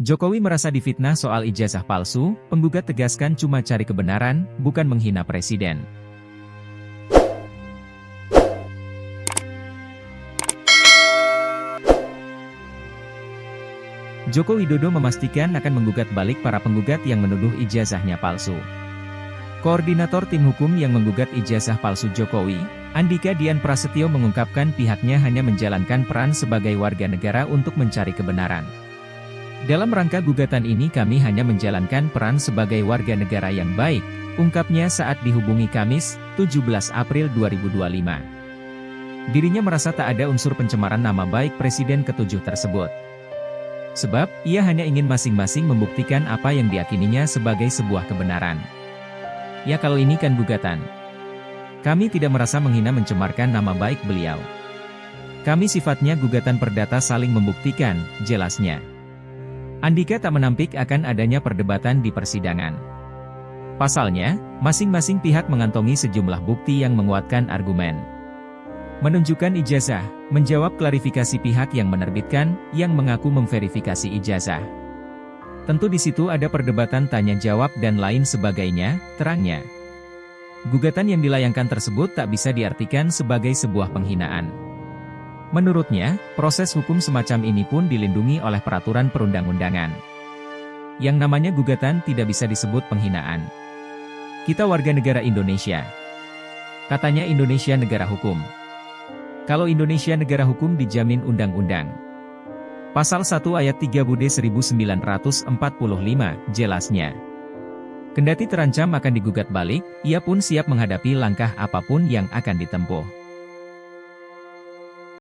Jokowi merasa difitnah soal ijazah palsu, penggugat tegaskan cuma cari kebenaran, bukan menghina presiden. Joko Widodo memastikan akan menggugat balik para penggugat yang menuduh ijazahnya palsu. Koordinator tim hukum yang menggugat ijazah palsu Jokowi, Andika Dian Prasetyo mengungkapkan pihaknya hanya menjalankan peran sebagai warga negara untuk mencari kebenaran. Dalam rangka gugatan ini kami hanya menjalankan peran sebagai warga negara yang baik, ungkapnya saat dihubungi Kamis, 17 April 2025. Dirinya merasa tak ada unsur pencemaran nama baik Presiden ke-7 tersebut. Sebab, ia hanya ingin masing-masing membuktikan apa yang diyakininya sebagai sebuah kebenaran. Ya kalau ini kan gugatan. Kami tidak merasa menghina mencemarkan nama baik beliau. Kami sifatnya gugatan perdata saling membuktikan, jelasnya. Andika tak menampik akan adanya perdebatan di persidangan. Pasalnya, masing-masing pihak mengantongi sejumlah bukti yang menguatkan argumen. Menunjukkan ijazah, menjawab klarifikasi pihak yang menerbitkan, yang mengaku memverifikasi ijazah. Tentu di situ ada perdebatan tanya jawab dan lain sebagainya, terangnya. Gugatan yang dilayangkan tersebut tak bisa diartikan sebagai sebuah penghinaan. Menurutnya, proses hukum semacam ini pun dilindungi oleh peraturan perundang-undangan. Yang namanya gugatan tidak bisa disebut penghinaan. Kita warga negara Indonesia. Katanya Indonesia negara hukum. Kalau Indonesia negara hukum dijamin undang-undang. Pasal 1 ayat 3 BUD 1945, jelasnya. Kendati terancam akan digugat balik, ia pun siap menghadapi langkah apapun yang akan ditempuh.